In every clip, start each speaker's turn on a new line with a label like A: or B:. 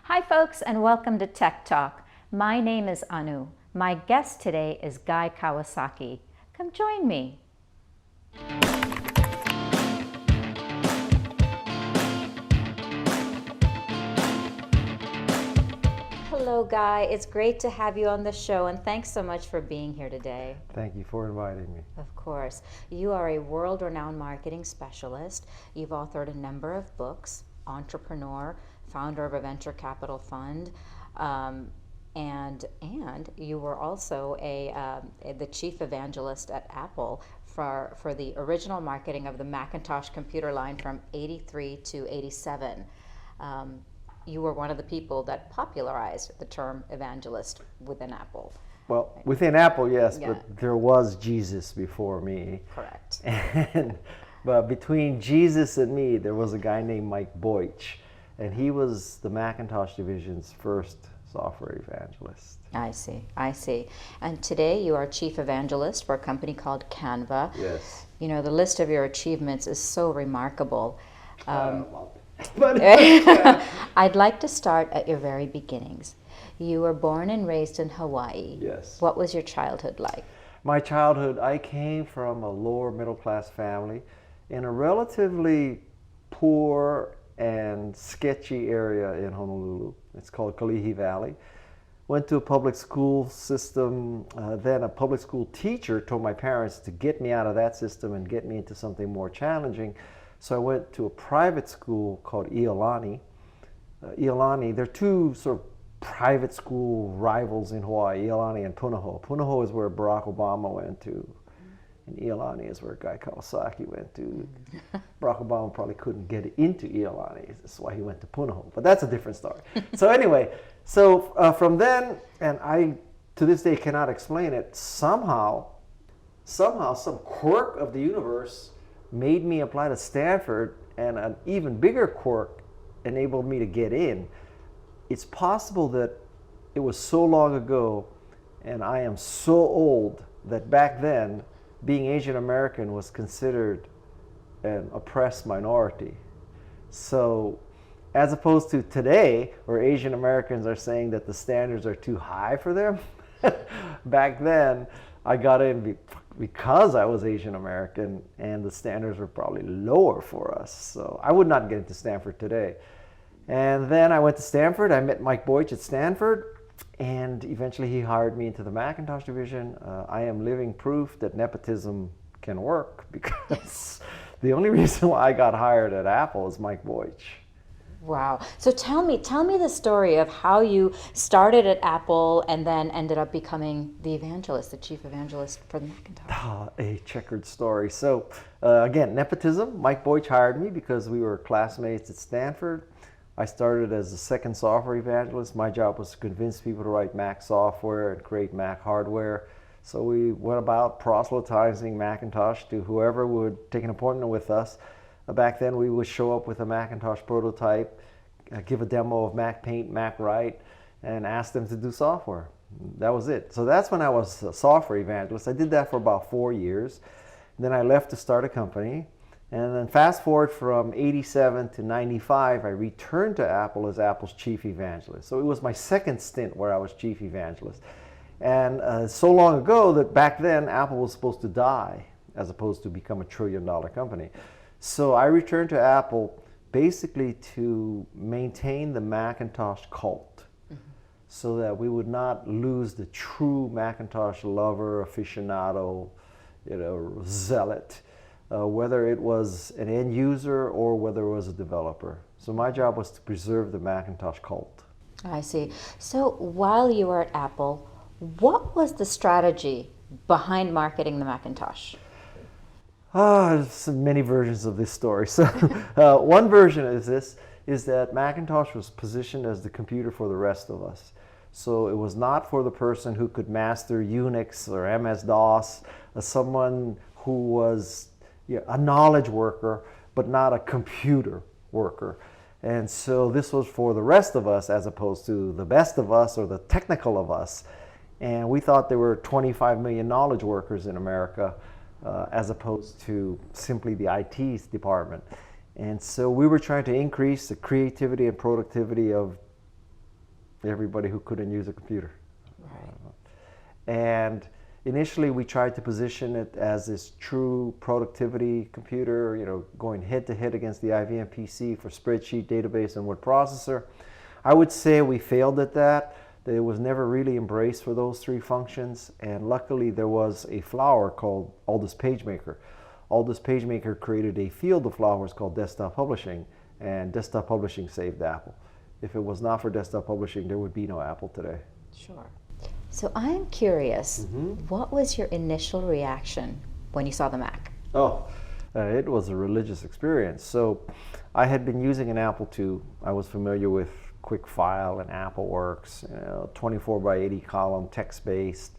A: Hi folks, and welcome to Tech Talk. My name is Anu. My guest today is Guy Kawasaki. Come join me. Hello Guy, it's great to have you on the show, and thanks so much for being here today.
B: Thank you for inviting me.
A: Of course. You are a world-renowned marketing specialist. You've authored a number of books, entrepreneur, founder of a venture capital fund, and you were also the chief evangelist at Apple for the original marketing of the Macintosh computer line from '83 to '87. You were one of the people that popularized the term evangelist within Apple.
B: Well, within Apple, yes,
A: Yeah.
B: but there was Jesus before me.
A: Correct.
B: But between Jesus and me, there was a guy named Mike Boych, and he was the Macintosh division's first software evangelist.
A: I see. And today you are chief evangelist for a company called Canva.
B: Yes.
A: You know, the list of your achievements is so remarkable.
B: But
A: I'd like to start at your very beginnings. You were born and raised in Hawaii.
B: Yes.
A: What was your childhood like?
B: My childhood, I came from a lower middle class family in a relatively poor and sketchy area in Honolulu. It's called Kalihi Valley. Went to a public school system, then a public school teacher told my parents to get me out of that system and get me into something more challenging. So I went to a private school called Iolani. Iolani, there are two sort of private school rivals in Hawaii, Iolani and Punahou. Punahou is where Barack Obama went to, and Iolani is where Guy Kawasaki went to. Barack Obama probably couldn't get into Iolani, that's why he went to Punahou, but that's a different story. So anyway, from then, and I to this day cannot explain it, somehow some quirk of the universe made me apply to Stanford, and an even bigger quirk enabled me to get in. It's possible that it was so long ago, and I am so old, that back then being Asian American was considered an oppressed minority. So as opposed to today, where Asian Americans are saying that the standards are too high for them, back then I got in because I was Asian American, and the standards were probably lower for us. So I would not get into Stanford today. And then I went to Stanford. I met Mike Boych at Stanford, and eventually he hired me into the Macintosh division. I am living proof that nepotism can work, because the only reason why I got hired at Apple is Mike Boych.
A: Wow. So tell me the story of how you started at Apple and then ended up becoming the chief evangelist for the Macintosh.
B: A checkered story. So again, nepotism. Mike Boych hired me because we were classmates at Stanford. I started as a second software evangelist. My job was to convince people to write Mac software and create Mac hardware. So we went about proselytizing Macintosh to whoever would take an appointment with us. Back then we would show up with a Macintosh prototype, give a demo of Mac Paint, Mac Write, and ask them to do software. That was it. So that's when I was a software evangelist. I did that for about 4 years. Then I left to start a company. And then fast forward from '87 to '95, I returned to Apple as Apple's chief evangelist. So it was my second stint where I was chief evangelist. And so long ago that back then Apple was supposed to die as opposed to become a $1 trillion company. So I returned to Apple basically to maintain the Macintosh cult, so that we would not lose the true Macintosh lover, aficionado, zealot, whether it was an end user or whether it was a developer. So my job was to preserve the Macintosh cult.
A: I see. So while you were at Apple, what was the strategy behind marketing the Macintosh?
B: There's many versions of this story. So one version is that Macintosh was positioned as the computer for the rest of us. So it was not for the person who could master Unix or MS-DOS, someone who was a knowledge worker, but not a computer worker. And so this was for the rest of us as opposed to the best of us or the technical of us. And we thought there were 25 million knowledge workers in America, as opposed to simply the IT department. And so we were trying to increase the creativity and productivity of everybody who couldn't use a computer.
A: Right.
B: And initially we tried to position it as this true productivity computer, going head to head against the IBM PC for spreadsheet, database, and word processor. I would say we failed at that. That it was never really embraced for those three functions. And luckily there was a flower called Aldous PageMaker. Aldous PageMaker created a field of flowers called desktop publishing, and desktop publishing saved Apple. If it was not for desktop publishing, there would be no Apple today.
A: Sure. So I'm curious, what was your initial reaction when you saw the Mac?
B: It was a religious experience. So I had been using an Apple II. I was familiar with Quick File and AppleWorks, 24 by 80 column, text-based,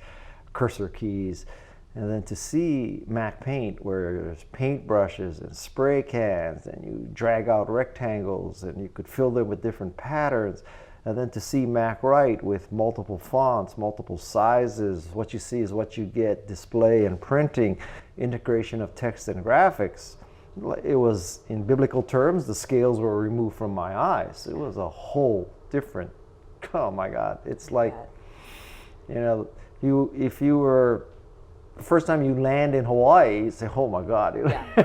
B: cursor keys. And then to see Mac Paint, where there's paint brushes and spray cans, and you drag out rectangles, and you could fill them with different patterns. And then to see Mac Write with multiple fonts, multiple sizes, what you see is what you get, display and printing, integration of text and graphics. It was, in biblical terms, the scales were removed from my eyes. It was a whole different, oh my God. It's like, if you were, the first time you land in Hawaii, you say, oh my God,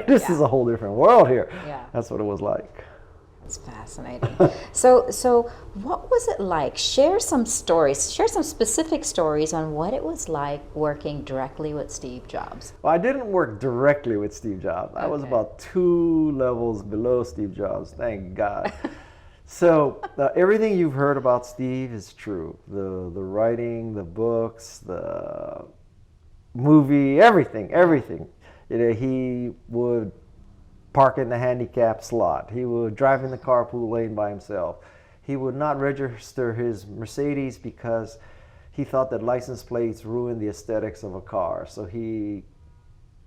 B: this is a whole different world here.
A: Yeah.
B: That's what it was like.
A: It's fascinating. So what was it like? Share some stories, share some specific stories on what it was like working directly with Steve Jobs.
B: Well, I didn't work directly with Steve Jobs. I was about 2 levels below Steve Jobs, thank God. So everything you've heard about Steve is true. The writing, the books, the movie, everything. He would park in the handicap slot. He would drive in the carpool lane by himself. He would not register his Mercedes because he thought that license plates ruined the aesthetics of a car. So he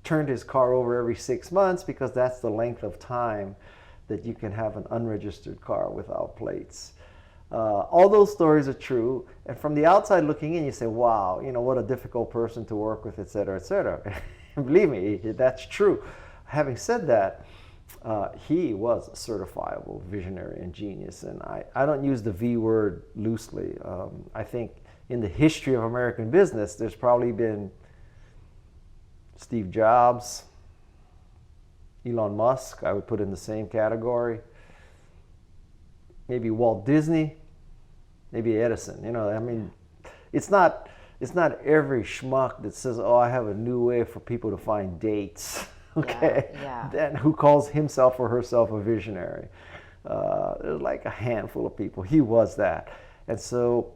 B: turned his car over every 6 months because that's the length of time that you can have an unregistered car without plates. All those stories are true. And from the outside looking in, you say, wow, what a difficult person to work with, et cetera, et cetera. Believe me, that's true. Having said that, he was a certifiable visionary and genius, and I don't use the V word loosely. I think in the history of American business, there's probably been Steve Jobs, Elon Musk, I would put in the same category, maybe Walt Disney, maybe Edison. It's not every schmuck that says, oh, I have a new way for people to find dates. Okay, then who calls himself or herself a visionary? There's like a handful of people. He was that, and so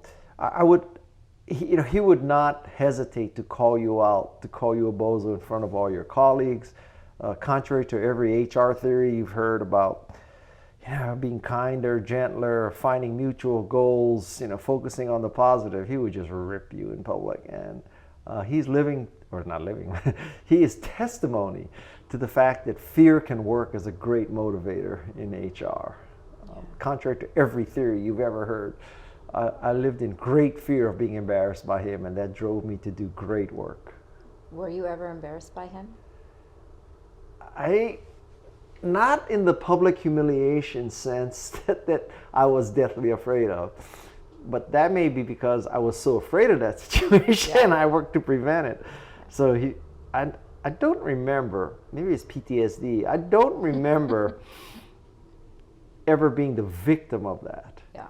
B: he would not hesitate to call you out, to call you a bozo in front of all your colleagues. Contrary to every HR theory you've heard about, being kinder, gentler, finding mutual goals, focusing on the positive, he would just rip you in public, and he's living. Or not living, he is testimony to the fact that fear can work as a great motivator in HR. Contrary to every theory you've ever heard, I lived in great fear of being embarrassed by him, and that drove me to do great work.
A: Were you ever embarrassed by him?
B: Not in the public humiliation sense that I was deathly afraid of. But that may be because I was so afraid of that situation, I worked to prevent it. So I don't remember, maybe it's PTSD, I don't remember ever being the victim of that.
A: Yeah.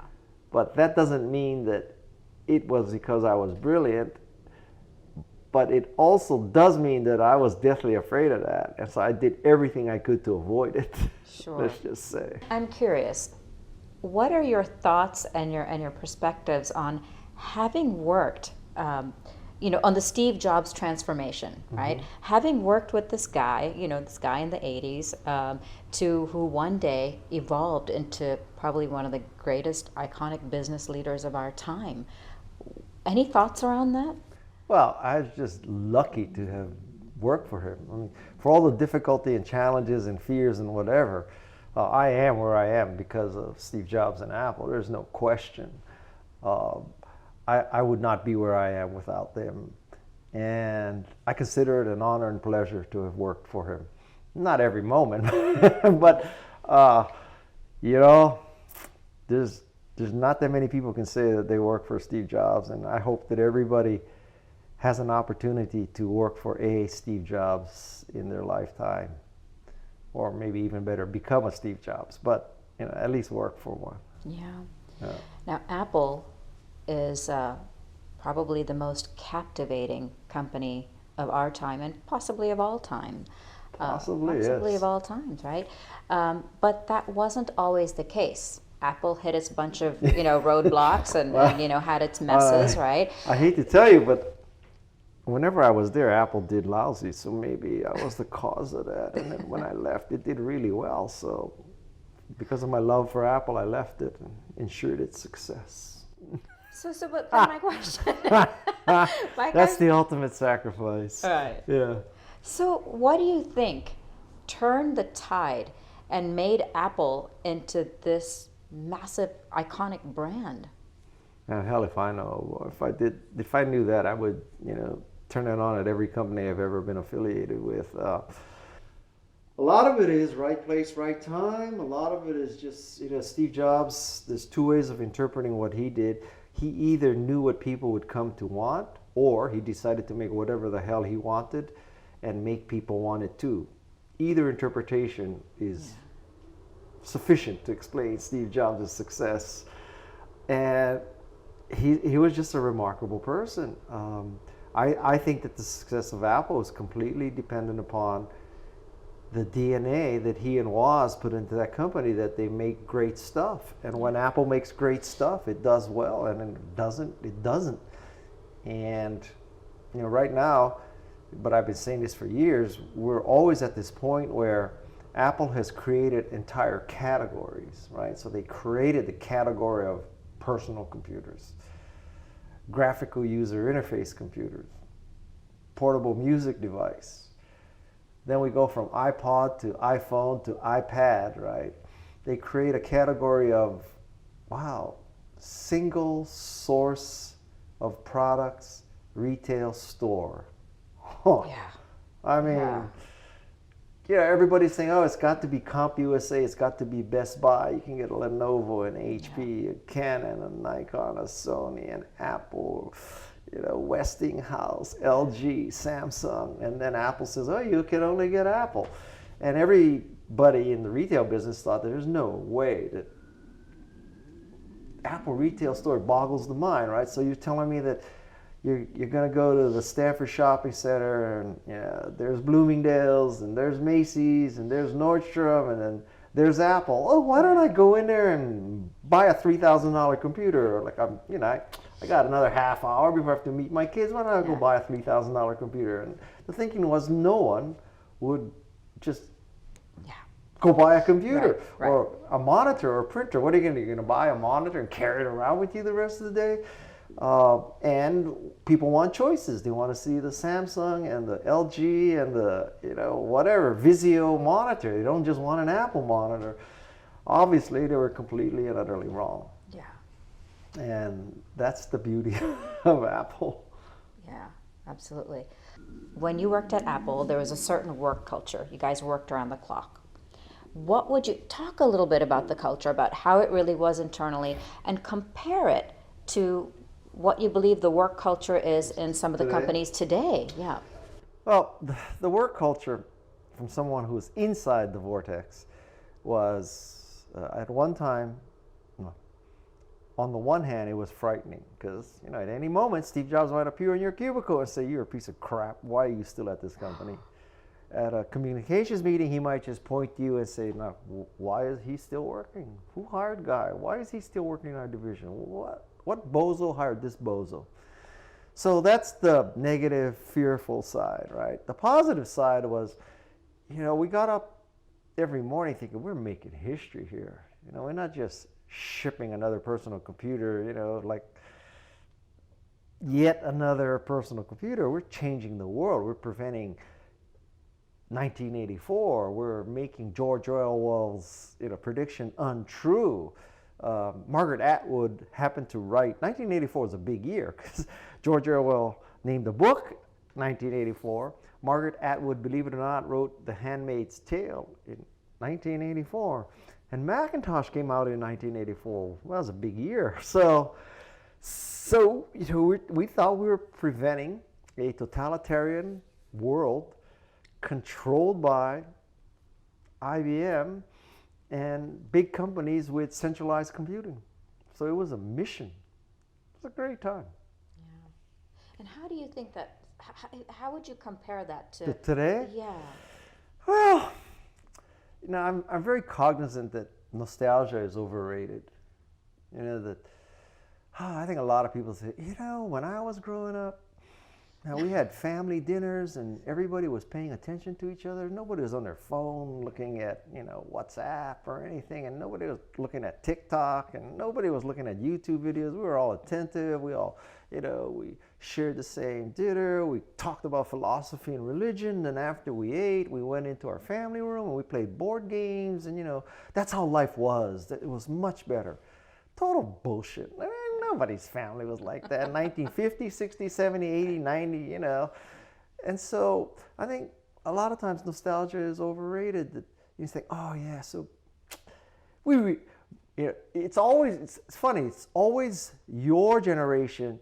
B: But that doesn't mean that it was because I was brilliant, but it also does mean that I was deathly afraid of that. And so I did everything I could to avoid it.
A: Sure.
B: Let's just say.
A: I'm curious, what are your thoughts and your perspectives on having worked on the Steve Jobs transformation, right? Having worked with this guy in the 80s, who one day evolved into probably one of the greatest iconic business leaders of our time. Any thoughts around that?
B: Well, I was just lucky to have worked for him. For all the difficulty and challenges and fears and whatever, I am where I am because of Steve Jobs and Apple. There's no question. I would not be where I am without them. And I consider it an honor and pleasure to have worked for him. Not every moment, but, there's there's not that many people can say that they work for Steve Jobs, and I hope that everybody has an opportunity to work for a Steve Jobs in their lifetime, or maybe even better, become a Steve Jobs, but at least work for one.
A: Yeah. Now, Apple is probably the most captivating company of our time and possibly of all time.
B: Possibly
A: of all times, right? But that wasn't always the case. Apple hit its bunch of roadblocks and, had its messes, right?
B: I hate to tell you, but whenever I was there, Apple did lousy, so maybe I was the cause of that. And then when I left, it did really well. So because of my love for Apple, I left it and ensured its success.
A: But my question.
B: That's the ultimate sacrifice.
A: All right.
B: Yeah.
A: So what do you think turned the tide and made Apple into this massive, iconic brand?
B: And hell, if I know, if I knew that, I would, turn it on at every company I've ever been affiliated with. A lot of it is right place, right time. A lot of it is just, Steve Jobs, there's two ways of interpreting what he did. He either knew what people would come to want, or he decided to make whatever the hell he wanted and make people want it too. Either interpretation is sufficient to explain Steve Jobs' success. And he was just a remarkable person. I think that the success of Apple is completely dependent upon the DNA that he and Woz put into that company, that they make great stuff. And when Apple makes great stuff, it does well, and it doesn't. And right now, but I've been saying this for years, we're always at this point where Apple has created entire categories, right? So they created the category of personal computers, graphical user interface computers, portable music device. Then we go from iPod to iPhone to iPad, right? They create a category of, single source of products, retail store.
A: Yeah.
B: I mean, everybody's saying, it's got to be CompUSA, it's got to be Best Buy. You can get a Lenovo, an HP, a Canon, a Nikon, a Sony, an Apple, Westinghouse, LG, Samsung, and then Apple says, you can only get Apple. And everybody in the retail business thought that there's no way that Apple retail store boggles the mind, right? So you're telling me that you're going to go to the Stanford Shopping Center, and there's Bloomingdale's, and there's Macy's, and there's Nordstrom, and then there's Apple. Why don't I go in there and buy a $3,000 computer? Like I got another half hour before I have to meet my kids. Why don't I go buy a $3,000 computer? And the thinking was no one would just go buy a computer or a monitor or a printer. What are you going to buy a monitor and carry it around with you the rest of the day? And people want choices. They want to see the Samsung and the LG and the whatever Vizio monitor. They don't just want an Apple monitor. Obviously, they were completely and utterly wrong.
A: Yeah.
B: And that's the beauty of Apple.
A: Yeah, absolutely. When you worked at Apple, there was a certain work culture. You guys worked around the clock. What would you talk a little bit about the culture, about how it really was internally, and compare it to what you believe the work culture is in some of the companies today? Yeah.
B: Well, the work culture, from someone who was inside the vortex, was at one time, on the one hand, it was frightening because, at any moment, Steve Jobs might appear in your cubicle and say, you're a piece of crap. Why are you still at this company? At a communications meeting, he might just point to you and say, now, why is he still working? Who hired Guy? Why is he still working in our division? What bozo hired this bozo? So that's the negative, fearful side, right? The positive side was, we got up every morning thinking, we're making history here. We're not just shipping another personal computer, like yet another personal computer. We're changing the world. We're preventing 1984. We're making George Orwell's prediction untrue. Margaret Atwood happened to write, 1984 was a big year because George Orwell named the book 1984. Margaret Atwood, believe it or not, wrote The Handmaid's Tale in 1984. And Macintosh came out in 1984. Well, that was a big year. So we thought we were preventing a totalitarian world controlled by IBM and big companies with centralized computing. So it was a mission. It was a great time.
A: Yeah. And how do you think that, how would you compare that to
B: today?
A: Yeah.
B: Well, I'm very cognizant that nostalgia is overrated. I think a lot of people say, when I was growing up, we had family dinners and everybody was paying attention to each other. Nobody was on their phone looking at, WhatsApp or anything, and nobody was looking at TikTok, and nobody was looking at YouTube videos. We were all attentive. We all, we shared the same dinner. We talked about philosophy and religion, and after we ate, we went into our family room and we played board games, and that's how life was. It was much better. Total bullshit. Nobody's family was like that. 1950, 60, 70, 80, 90, And so I think a lot of times nostalgia is overrated. That you think, oh yeah, so it's funny. It's always your generation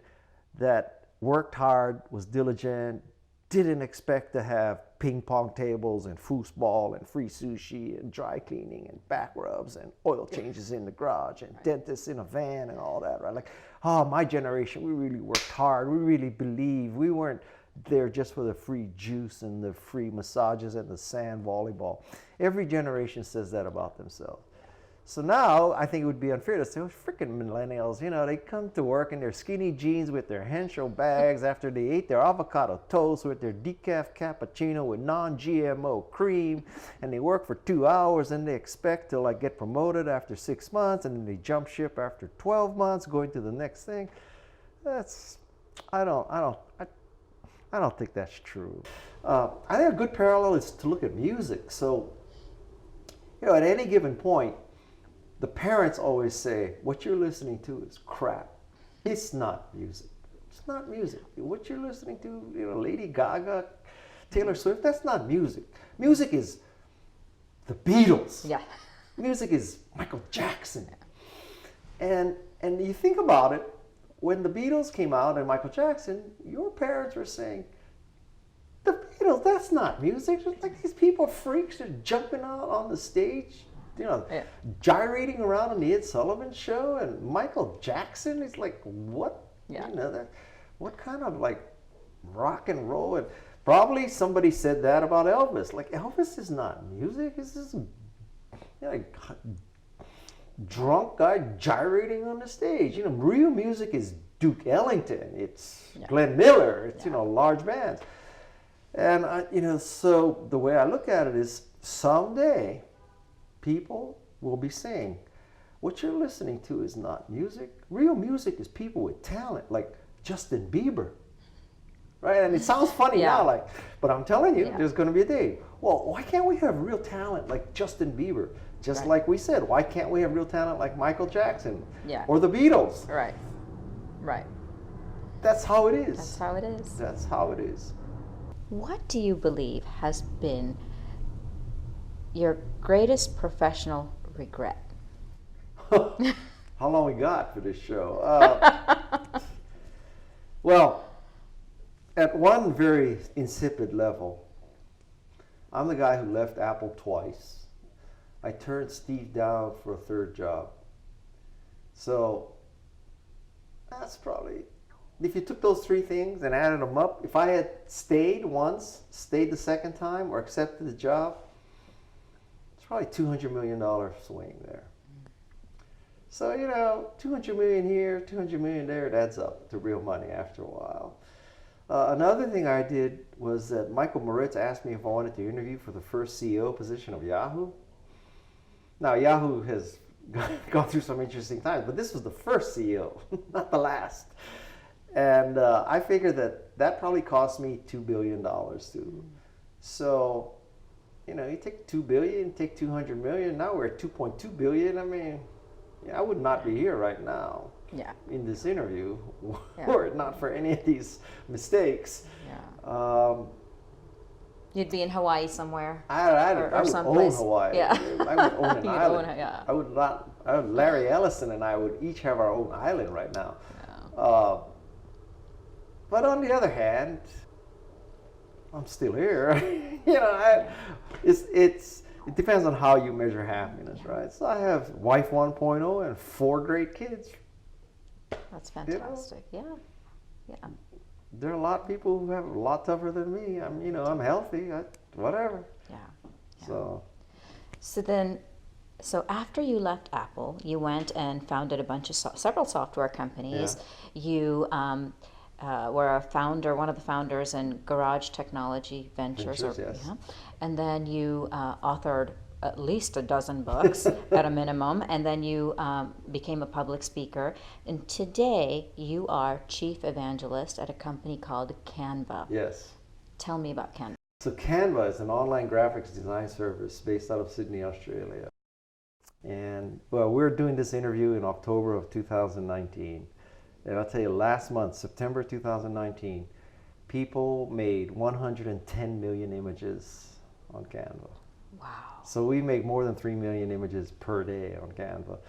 B: that worked hard, was diligent, didn't expect to have ping pong tables and foosball and free sushi and dry cleaning and back rubs and oil changes in the garage and dentists in a van and all that, right? Like, my generation, we really worked hard. We really believed. We weren't there just for the free juice and the free massages and the sand volleyball. Every generation says that about themselves. So now I think it would be unfair to say, freaking millennials, they come to work in their skinny jeans with their Henshaw bags after they ate their avocado toast with their decaf cappuccino with non-GMO cream, and they work for 2 hours and they expect to get promoted after 6 months, and then they jump ship after 12 months going to the next thing. I don't think that's true. I think a good parallel is to look at music. So, at any given point, the parents always say, what you're listening to is crap. It's not music. It's not music. What you're listening to, Lady Gaga, Taylor Swift, that's not music. Music is the Beatles.
A: Yeah.
B: Music is Michael Jackson. And you think about it, when the Beatles came out and Michael Jackson, your parents were saying, the Beatles, that's not music. It's like these people freaks are jumping out on the stage, gyrating around on the Ed Sullivan Show, and Michael Jackson is like, what?
A: Yeah.
B: What kind of rock and roll? And probably somebody said that about Elvis. Like, Elvis is not music. It's just drunk guy gyrating on the stage. Real music is Duke Ellington. It's Glenn Miller. It's large bands. And so the way I look at it is, someday people will be saying, what you're listening to is not music. Real music is people with talent, like Justin Bieber, right? And it sounds funny now, but I'm telling you, there's going to be a day. Well, why can't we have real talent like Justin Bieber? Just like we said, why can't we have real talent like Michael Jackson or the Beatles?
A: Right.
B: That's how it is.
A: That's how it is.
B: That's how it is.
A: What do you believe has been your greatest professional regret?
B: How long we got for this show? Well, at one very insipid level, I'm the guy who left Apple twice. I turned Steve down for a third job. So that's probably, if you took those three things and added them up, if I had stayed once, stayed the second time, or accepted the job, it's probably $200 million swing there. So, $200 million here, $200 million there, it adds up to real money after a while. Another thing I did was that Michael Moritz asked me if I wanted to interview for the first CEO position of Yahoo. Now, Yahoo has gone through some interesting times, but this was the first CEO, not the last. And I figured that probably cost me $2 billion too. So, you take $2 billion, take $200 million, now we're at $2.2 billion. I mean, I would not be here right now in this interview were it not for any of these mistakes.
A: You'd be in Hawaii somewhere.
B: I would own
A: someplace.
B: Hawaii.
A: Yeah.
B: I would own an
A: You'd
B: island.
A: own it, yeah.
B: Larry Ellison and I would each have our own island right now.
A: Yeah.
B: But on the other hand, I'm still here. It depends on how you measure happiness, right? So I have wife 1.0 and 4 great kids.
A: That's fantastic. Yeah.
B: There are a lot of people who have it a lot tougher than me. I'm healthy. Whatever.
A: Yeah. So after you left Apple, you went and founded a bunch of several software companies.
B: Yeah.
A: You were one of the founders in Garage Technology Ventures.
B: Yes.
A: Yeah. And then you authored at least a dozen books at a minimum, and then you became a public speaker. And today you are Chief Evangelist at a company called Canva.
B: Yes.
A: Tell me about Canva.
B: So Canva is an online graphics design service based out of Sydney, Australia. And well, we're doing this interview in October of 2019. And I'll tell you, last month, September 2019, people made 110 million images on Canva.
A: Wow.
B: So we make more than 3 million images per day on Canva.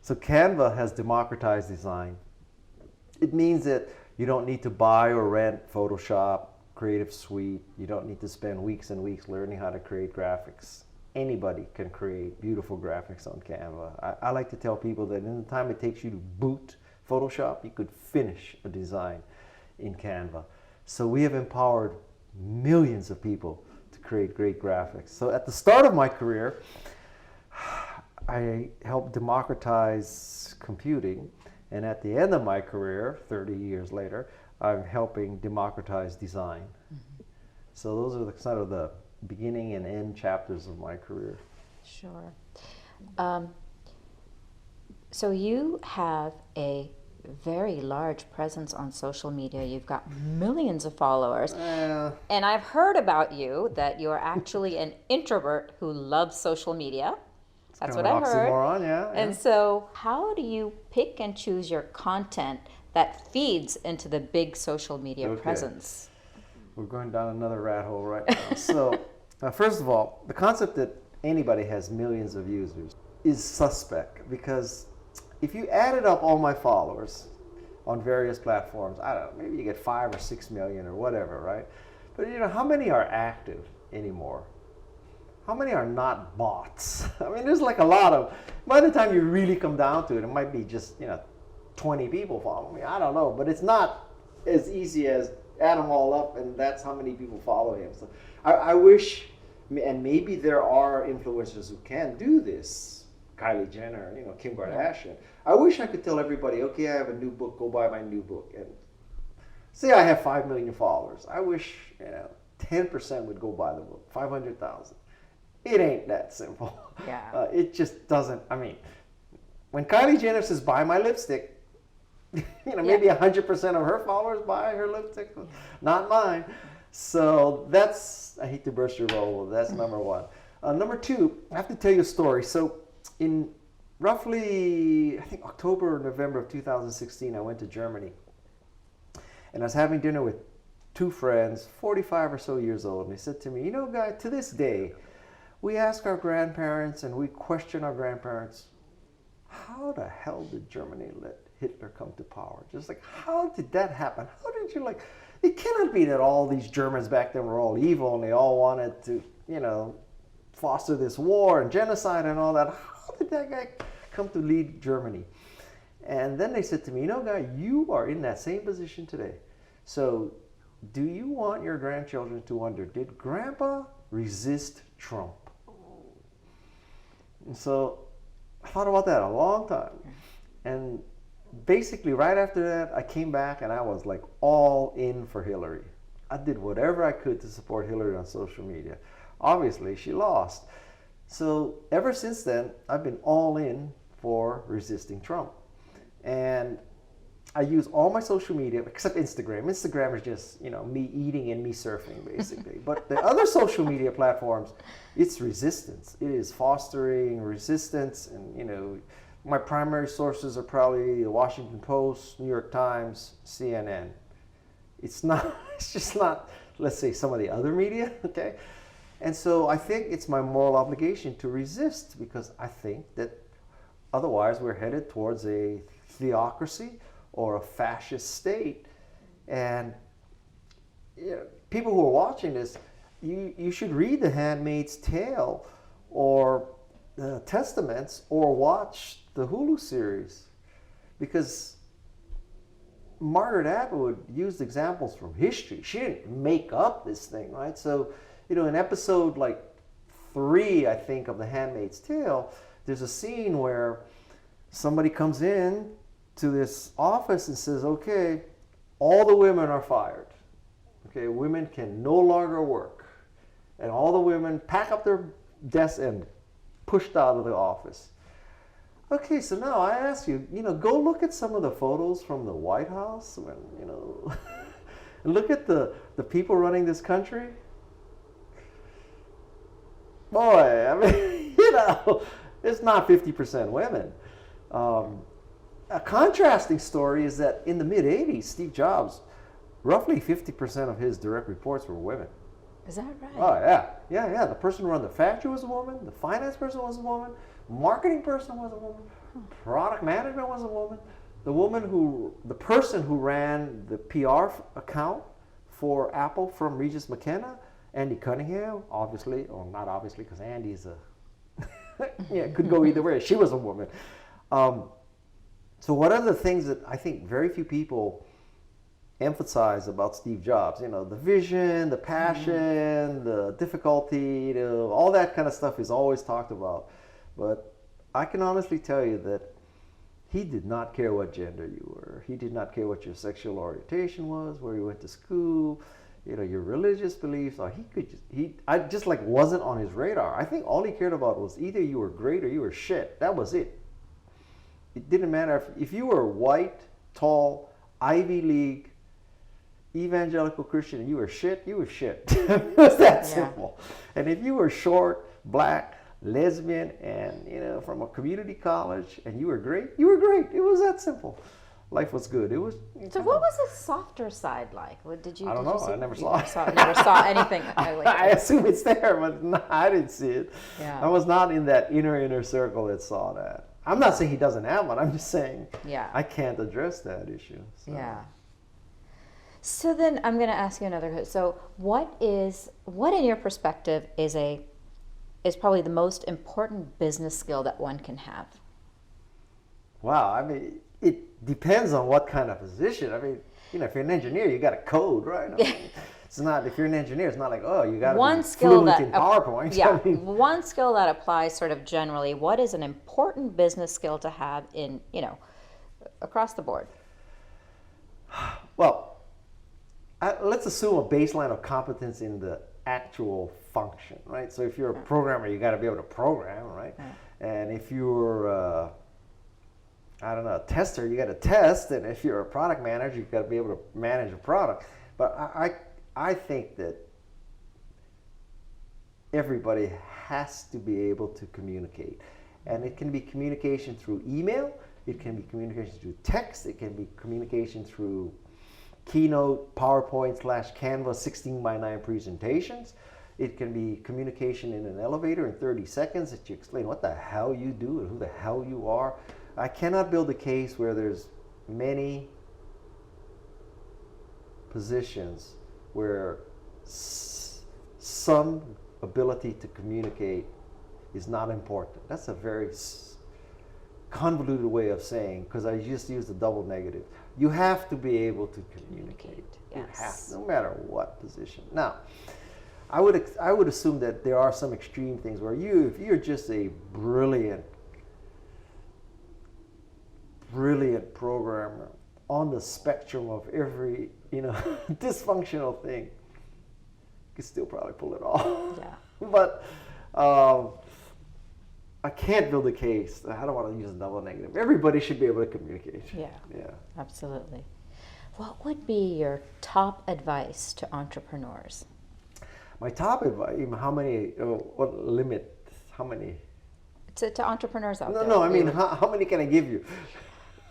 B: So Canva has democratized design. It means that you don't need to buy or rent Photoshop, Creative Suite. You don't need to spend weeks and weeks learning how to create graphics. Anybody can create beautiful graphics on Canva. I like to tell people that in the time it takes you to boot Photoshop, you could finish a design in Canva. So we have empowered millions of people to create great graphics. So at the start of my career, I helped democratize computing. And at the end of my career, 30 years later, I'm helping democratize design. Mm-hmm. So those are the kind of the beginning and end chapters of my career.
A: Sure. So you have a very large presence on social media. You've got millions of followers. And I've heard about you that you're actually an introvert who loves social media. That's what I heard.
B: Oxymoron, yeah.
A: And so how do you pick and choose your content that feeds into the big social media presence?
B: We're going down another rat hole right now. So first of all, the concept that anybody has millions of users is suspect, because if you added up all my followers on various platforms, I don't know, maybe you get 5 or 6 million or whatever, right? But how many are active anymore? How many are not bots? I mean, there's like a lot of, by the time you really come down to it, it might be just, 20 people following me. I don't know, but it's not as easy as add them all up and that's how many people follow him. So I wish, and maybe there are influencers who can do this, Kylie Jenner, Kim Kardashian. I wish I could tell everybody, okay, I have a new book, go buy my new book. And say I have 5 million followers. I wish 10% would go buy the book, 500,000. It ain't that simple.
A: Yeah.
B: It just doesn't, when Kylie Jenner says buy my lipstick, maybe 100% of her followers buy her lipstick, not mine. So that's, I hate to burst your bubble, that's number one. Number two, I have to tell you a story. So in roughly, I think October or November of 2016, I went to Germany. And I was having dinner with 2 friends, 45 or so years old. And they said to me, guy, to this day, we ask our grandparents and we question our grandparents, how the hell did Germany let Hitler come to power? Just like, how did that happen? How did you it cannot be that all these Germans back then were all evil and they all wanted to, foster this war and genocide and all that. How did that guy come to lead Germany? And then they said to me, guy, you are in that same position today. So do you want your grandchildren to wonder, did Grandpa resist Trump? And so I thought about that a long time. And basically right after that, I came back and I was like all in for Hillary. I did whatever I could to support Hillary on social media. Obviously, she lost. So ever since then, I've been all in for resisting Trump. And I use all my social media, except Instagram. Instagram is just, me eating and me surfing, basically. But the other social media platforms, it's resistance. It is fostering resistance. And, my primary sources are probably the Washington Post, New York Times, CNN. It's just not let's say, some of the other media, okay? And so I think it's my moral obligation to resist, because I think that otherwise we're headed towards a theocracy or a fascist state. And people who are watching this, you should read The Handmaid's Tale or Testaments or watch the Hulu series, because Margaret Atwood used examples from history. She didn't make up this thing, right? So, in episode like 3, I think, of The Handmaid's Tale, there's a scene where somebody comes in to this office and says, okay, all the women are fired. Okay, women can no longer work. And all the women pack up their desks and pushed out of the office. Okay, so now I ask you, go look at some of the photos from the White House, when, look at the people running this country. Boy, I mean, it's not 50% women. A contrasting story is that in the mid-'80s, Steve Jobs, roughly 50% of his direct reports were women.
A: Is that right?
B: Oh, yeah. Yeah. The person who ran the factory was a woman. The finance person was a woman. Marketing person was a woman. Product management was a woman. The person who ran the PR account for Apple from Regis McKenna, Andy Cunningham, obviously, or not obviously, because Andy's could go either way. She was a woman. So one of the things that I think very few people emphasize about Steve Jobs, the vision, the passion, the difficulty, all that kind of stuff is always talked about. But I can honestly tell you that he did not care what gender you were. He did not care what your sexual orientation was, where you went to school, your religious beliefs. Or I just wasn't on his radar. I think all he cared about was either you were great or you were shit. That was it. It didn't matter if you were white, tall, Ivy League, evangelical Christian, and you were shit, you were shit. It was that simple. And if you were short, black, lesbian, and from a community college, and you were great, you were great. It was that simple. Life was good. It was.
A: So what was the softer side like? What did you?
B: I don't know. I never saw it.
A: Never saw anything.
B: I assume it's there, but no, I didn't see it.
A: Yeah.
B: I was not in that inner circle that saw that. I'm not saying he doesn't have one. I'm just saying I can't address that issue. So.
A: Yeah. So then I'm going to ask you another. So what in your perspective is probably the most important business skill that one can have?
B: Wow. I mean, it depends on what kind of position. I mean, if you're an engineer, you got to code, right? I mean, it's not, if you're an engineer, it's not like, oh, you got to be fluent in PowerPoint.
A: Yeah, one skill that applies sort of generally. What is an important business skill to have in, across the board?
B: Well, let's assume a baseline of competence in the actual function, right? So if you're a programmer, you got to be able to program, right? And if you're, a tester, you got to test. And if you're a product manager, you've got to be able to manage a product. But I think that everybody has to be able to communicate. And it can be communication through email, it can be communication through text, it can be communication through Keynote, PowerPoint / Canva 16:9 presentations. It can be communication in an elevator in 30 seconds that you explain what the hell you do and who the hell you are. I cannot build a case where there's many positions where some ability to communicate is not important. That's a very convoluted way of saying, because I just used the double negative. You have to be able to communicate.
A: Yes.
B: You have, no matter what position. Now, I would assume that there are some extreme things where if you're just a brilliant programmer on the spectrum of every dysfunctional thing, you could still probably pull it off.
A: Yeah.
B: But I can't build a case. I don't want to use a double negative. Everybody should be able to communicate.
A: Yeah.
B: Yeah.
A: Absolutely. What would be your top advice to entrepreneurs?
B: My top advice, how many, what limit, how many?
A: To entrepreneurs out there.
B: No, I mean, how many can I give you?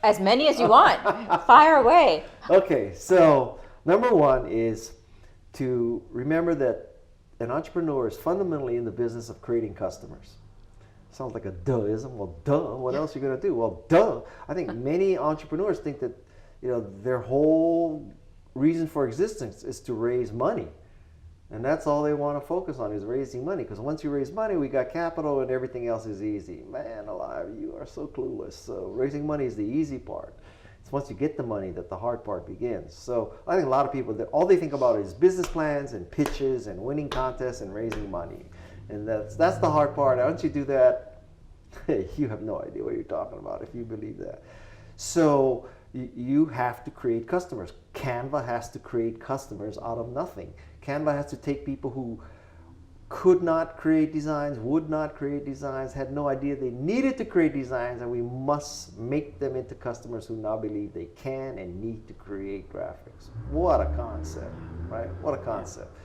A: As many as you want. Fire away.
B: Okay, so number one is to remember that an entrepreneur is fundamentally in the business of creating customers. Sounds like a duhism. Well, duh. What else are you going to do? Well, duh. I think many entrepreneurs think that, their whole reason for existence is to raise money. And that's all they want to focus on, is raising money. Because once you raise money, we got capital and everything else is easy. Man alive, you are so clueless. So raising money is the easy part. It's once you get the money that the hard part begins. So I think a lot of people, all they think about is business plans and pitches and winning contests and raising money. And that's the hard part. Once you do that, you have no idea what you're talking about if you believe that. So you have to create customers. Canva has to create customers out of nothing. Canva has to take people who could not create designs, would not create designs, had no idea they needed to create designs, and we must make them into customers who now believe they can and need to create graphics. What a concept, right? What a concept.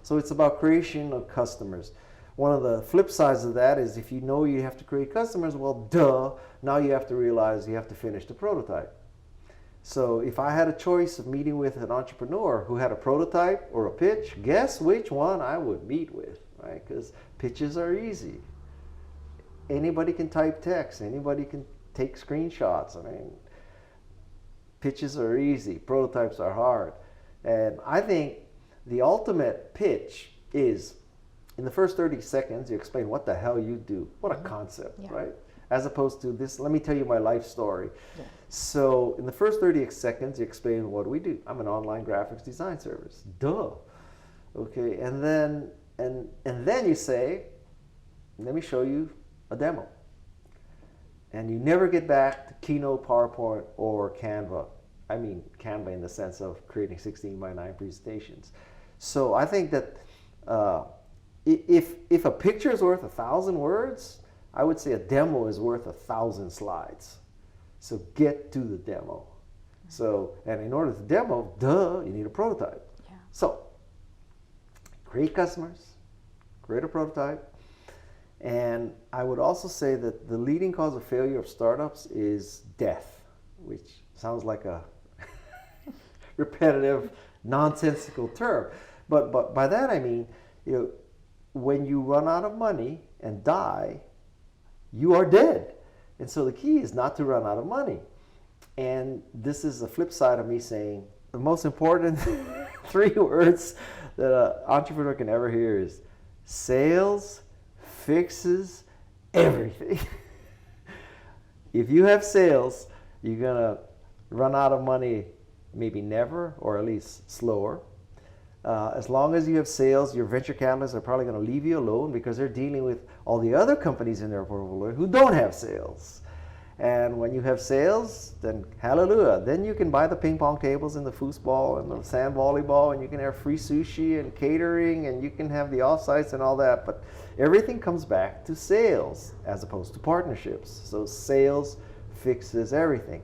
B: So it's about creation of customers. One of the flip sides of that is if you know you have to create customers, well, duh, now you have to realize you have to finish the prototype. So if I had a choice of meeting with an entrepreneur who had a prototype or a pitch, guess which one I would meet with, right? Because pitches are easy. Anybody can type text. Anybody can take screenshots. I mean, pitches are easy. Prototypes are hard. And I think the ultimate pitch is, in the first 30 seconds, you explain what the hell you do. What a concept, right? As opposed to this, let me tell you my life story. Yeah. So in the first 30 seconds, you explain what we do. I'm an online graphics design service. Duh. Okay, and then you say, let me show you a demo. And you never get back to Keynote, PowerPoint, or Canva. I mean Canva in the sense of creating 16:9 presentations. So I think that if a picture is worth 1,000 words, I would say a demo is worth 1,000 slides. So get to the demo. So, and in order to demo, duh, you need a prototype. Yeah. So create customers, create a prototype. And I would also say that the leading cause of failure of startups is death, which sounds like a repetitive, nonsensical term. But by that I mean, when you run out of money and die, you are dead. And so the key is not to run out of money. And this is the flip side of me saying the most important 3 words that an entrepreneur can ever hear is sales fixes everything. If you have sales, you're going to run out of money maybe never, or at least slower. As long as you have sales, your venture capitalists are probably going to leave you alone because they're dealing with all the other companies in their portfolio who don't have sales. And when you have sales, then hallelujah. Then you can buy the ping pong tables and the foosball and the sand volleyball, and you can have free sushi and catering, and you can have the offsites and all that. But everything comes back to sales as opposed to partnerships. So sales fixes everything.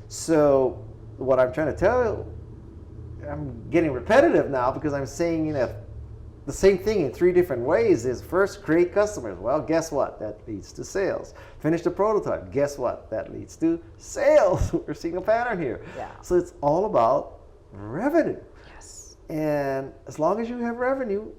B: So what I'm trying to tell you, I'm getting repetitive now because I'm saying the same thing in 3 different ways is first create customers. Well, guess what? That leads to sales. Finish the prototype. Guess what? That leads to sales. We're seeing a pattern here. Yeah. So it's all about revenue. Yes. And as long as you have revenue,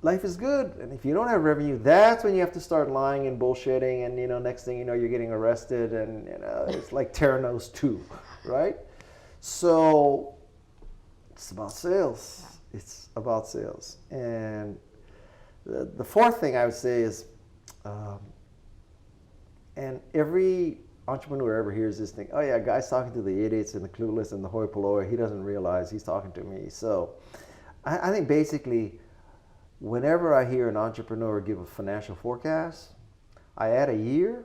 B: life is good. And if you don't have revenue, that's when you have to start lying and bullshitting, and next thing you know, you're getting arrested, and it's like Terranos 2, right? So it's about sales. Yeah. It's about sales. And the 4th thing I would say is, and every entrepreneur ever hears this thing, oh yeah, guy's talking to the idiots and the clueless and the hoi polloi, he doesn't realize he's talking to me. So I think basically, whenever I hear an entrepreneur give a financial forecast, I add a year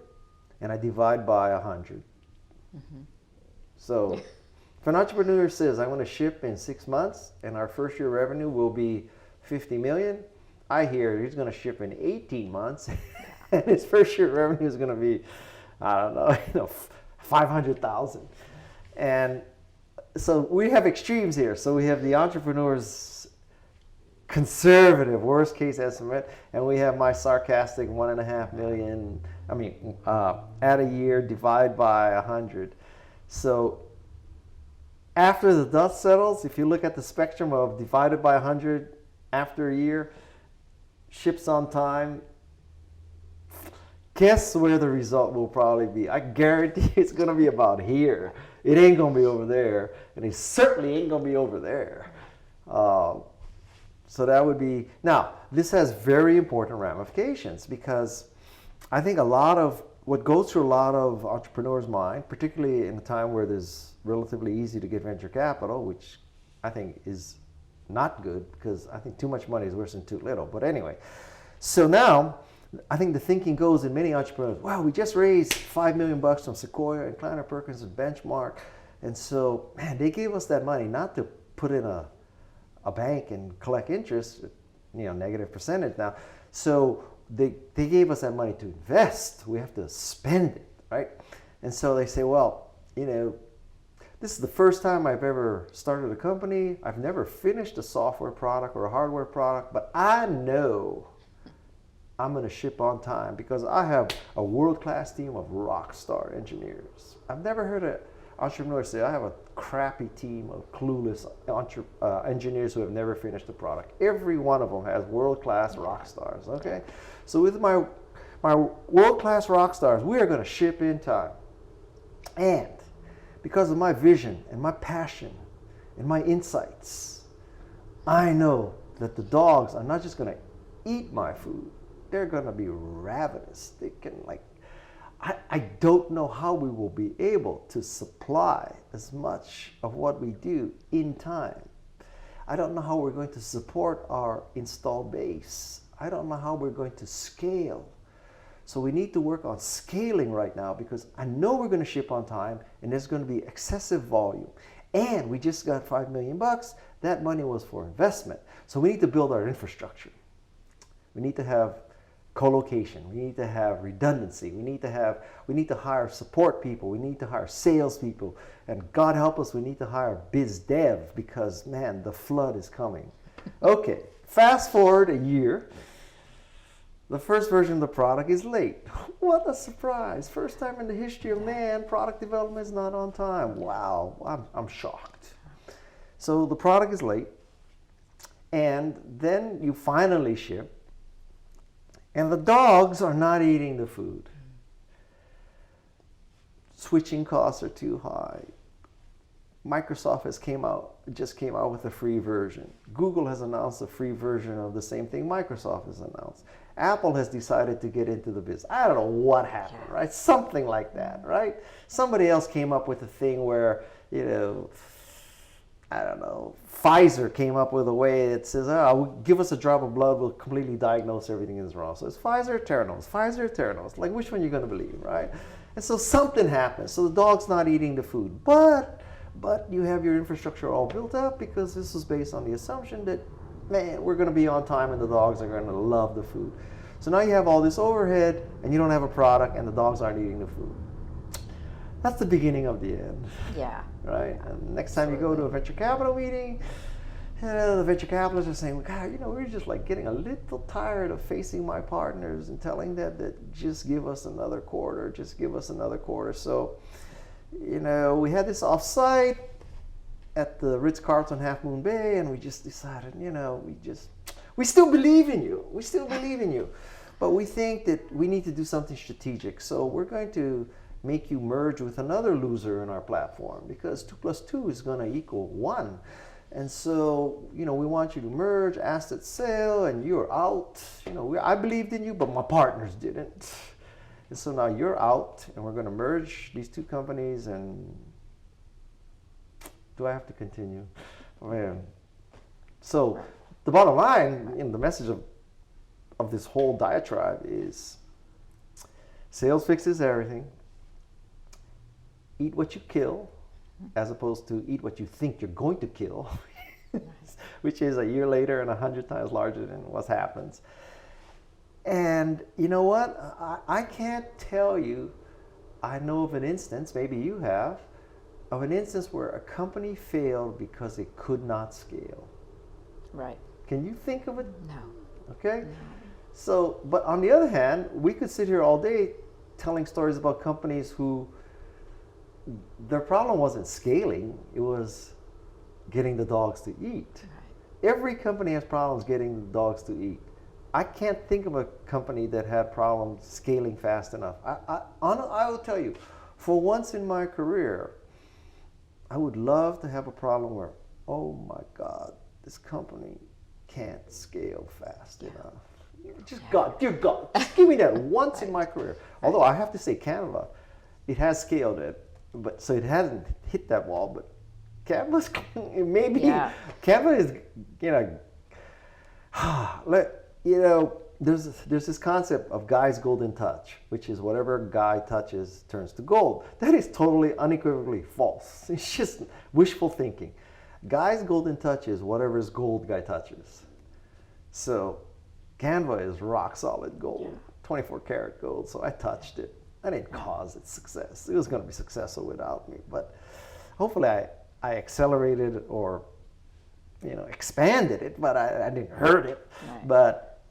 B: and I divide by 100. Mm-hmm. So if an entrepreneur says, I want to ship in 6 months and our first year revenue will be 50 million, I hear he's going to ship in 18 months and his first year revenue is going to be, I don't know, 500,000. And so we have extremes here. So we have the entrepreneur's conservative worst case estimate, and we have my sarcastic 1.5 million, add a year, divide by 100. So After the dust settles, if you look at the spectrum of divided by 100 after a year, ships on time, guess where the result will probably be? I guarantee it's going to be about here. It ain't going to be over there, and it certainly ain't going to be over there. So that would be, now, this has very important ramifications, because I think a lot of what goes through a lot of entrepreneurs' mind, particularly in a time where there's relatively easy to get venture capital, which I think is not good, because I think too much money is worse than too little. But anyway, so now I think the thinking goes in many entrepreneurs, wow, we just raised $5 million from Sequoia and Kleiner Perkins and Benchmark. And so, man, they gave us that money not to put in a bank and collect interest, negative percentage now. So they gave us that money to invest. We have to spend it, right? And so they say, well, this is the first time I've ever started a company. I've never finished a software product or a hardware product, but I know I'm going to ship on time because I have a world-class team of rock star engineers. I've never heard an entrepreneur say, I have a crappy team of clueless engineers who have never finished a product. Every one of them has world-class rock stars, okay? So with my world-class rock stars, we are going to ship in time. And because of my vision and my passion and my insights, I know that the dogs are not just going to eat my food, they're going to be ravenous. They can I don't know how we will be able to supply as much of what we do in time. I don't know how we're going to support our install base. I don't know how we're going to scale. So we need to work on scaling right now, because I know we're going to ship on time and there's going to be excessive volume. And we just got $5 million. That money was for investment. So we need to build our infrastructure. We need to have co-location. We need to have redundancy. We need to hire support people. We need to hire salespeople. And God help us, we need to hire biz dev, because man, the flood is coming. Okay, fast forward a year. The first version of the product is late. What a surprise. First time in the history of man, product development is not on time. Wow, I'm shocked. So the product is late, and then you finally ship, and the dogs are not eating the food. Switching costs are too high. Microsoft just came out with a free version. Google has announced a free version of the same thing Microsoft has announced. Apple has decided to get into the business. I don't know what happened, right? Something like that, right? Somebody else came up with a thing where, I don't know, Pfizer came up with a way that says, give us a drop of blood, we'll completely diagnose everything is wrong. So it's Pfizer Theranos. Like, which one are you going to believe, right? And so something happens. So the dog's not eating the food. But you have your infrastructure all built up, because this is based on the assumption that, man, we're going to be on time and the dogs are going to love the food. So now you have all this overhead and you don't have a product and the dogs aren't eating the food. That's the beginning of the end.
A: Yeah.
B: Right? And next time you go to a venture capital meeting, the venture capitalists are saying, God, we're just getting a little tired of facing my partners and telling them that just give us another quarter. So, we had this offsite at the Ritz-Carlton Half Moon Bay, and we just decided, we still believe in you. But we think that we need to do something strategic. So we're going to make you merge with another loser in our platform, because 2 + 2 is going to equal 1. And so, we want you to merge, asset sale, and you're out. I believed in you, but my partners didn't. And so now you're out, and we're going to merge these two companies. And do I have to continue? Man. So the bottom line, the message of this whole diatribe is, sales fixes everything. Eat what you kill, as opposed to eat what you think you're going to kill, which is a year later and 100 times larger than what happens. And you know what? I can't tell you, I know of an instance, maybe you have, of an instance where a company failed because it could not scale.
A: Right.
B: Can you think of it?
A: No.
B: Okay?
A: No.
B: So, but on the other hand, we could sit here all day telling stories about companies who their problem wasn't scaling, it was getting the dogs to eat. Every company has problems getting the dogs to eat. I can't think of a company that had problems scaling fast enough. I will tell you, for once in my career, I would love to have a problem where, oh my God, this company can't scale fast enough. Just God, dear God, just give me that once in my career. Although I have to say, Canva, it has scaled it, but so it hasn't hit that wall. But Canva's maybe Canva is, there's this concept of guy's golden touch, which is whatever guy touches turns to gold. That is totally unequivocally false. It's just wishful thinking. Guy's golden touch is whatever's gold guy touches. So Canva is rock solid gold, 24 karat gold. So I touched it. I didn't cause its success. It was going to be successful without me. But hopefully I accelerated or expanded it, but I didn't hurt it. Right. But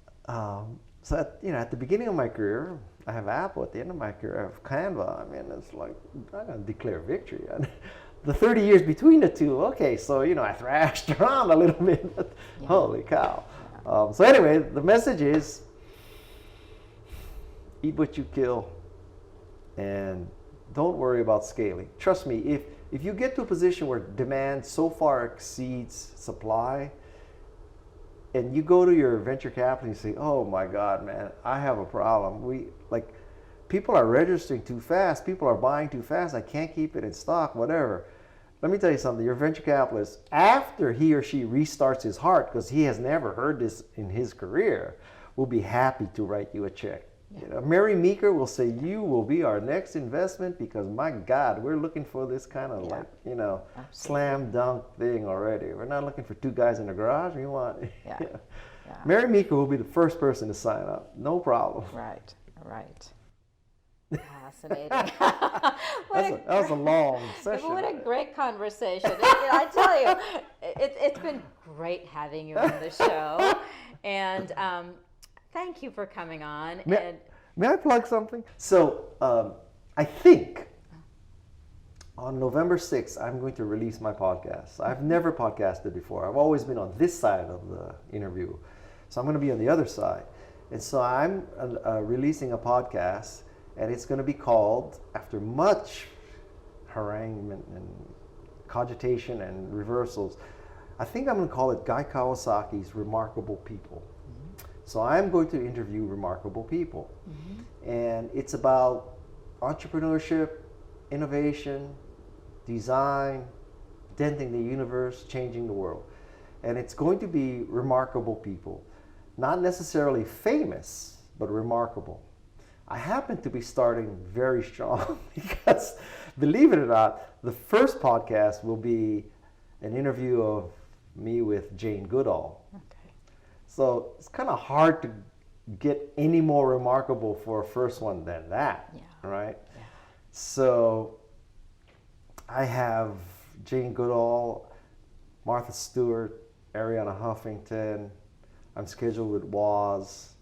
B: so at the beginning of my career, I have Apple. At the end of my career, I have Canva. I mean, it's like I'm going to declare victory. The 30 years between the two, okay, so I thrashed around a little bit. But holy cow! So anyway, the message is: eat what you kill, and don't worry about scaling. Trust me, if you get to a position where demand so far exceeds supply, and you go to your venture capital and you say, oh my God, man, I have a problem. People are registering too fast. People are buying too fast. I can't keep it in stock, whatever. Let me tell you something. Your venture capitalist, after he or she restarts his heart, because he has never heard this in his career, will be happy to write you a check. Yeah. Mary Meeker will say, you will be our next investment because, my God, we're looking for this kind of slam dunk thing already. We're not looking for two guys in the garage. We want, Mary Meeker will be the first person to sign up. No problem.
A: Right. Fascinating.
B: That was a long session.
A: What a great conversation. I tell you, it's been great having you on the show. And thank you for coming on.
B: May I plug something? So I think on November 6th, I'm going to release my podcast. I've never podcasted before. I've always been on this side of the interview. So I'm going to be on the other side. And so I'm releasing a podcast, and it's going to be called, after much haranguement and cogitation and reversals, I think I'm going to call it Guy Kawasaki's Remarkable People. So I'm going to interview remarkable people. And it's about entrepreneurship, innovation, design, denting the universe, changing the world. And it's going to be remarkable people. Not necessarily famous, but remarkable. I happen to be starting very strong because, believe it or not, the first podcast will be an interview of me with Jane Goodall. So it's kind of hard to get any more remarkable for a first one than that, right? Yeah. So I have Jane Goodall, Martha Stewart, Arianna Huffington. I'm scheduled with Woz.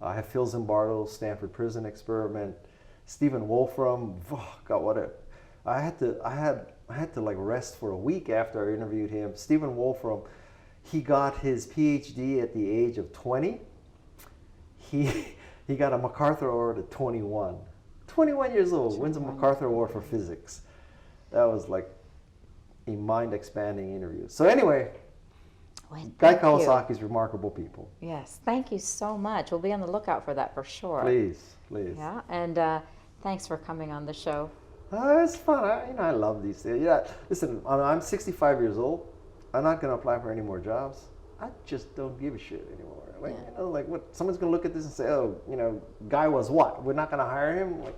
B: I have Phil Zimbardo, Stanford Prison Experiment. Stephen Wolfram. Oh God, I had to like rest for a week after I interviewed him. Stephen Wolfram. He got his PhD at the age of 20. He got a MacArthur Award at 21. 21 years old, wins a MacArthur Award for physics. That was like a mind-expanding interview. So anyway, Guy Kawasaki's Remarkable People.
A: Yes, thank you so much. We'll be on the lookout for that for sure.
B: Please.
A: Yeah, and thanks for coming on the show.
B: It's fun. I love these things. Listen, I'm 65 years old. I'm not going to apply for any more jobs. I just don't give a shit anymore. What? Someone's going to look at this and say, oh, Guy was what? We're not going to hire him? Like,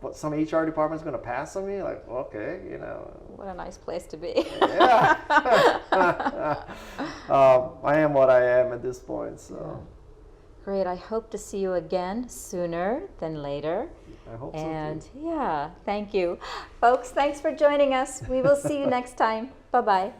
B: what? Some HR department's going to pass on me? Like, okay,
A: What a nice place to be.
B: Yeah. I am what I am at this point, so.
A: Yeah. Great. I hope to see you again sooner than later.
B: I hope so,
A: and
B: too.
A: Thank you. Folks, thanks for joining us. We will see you next time. Bye-bye.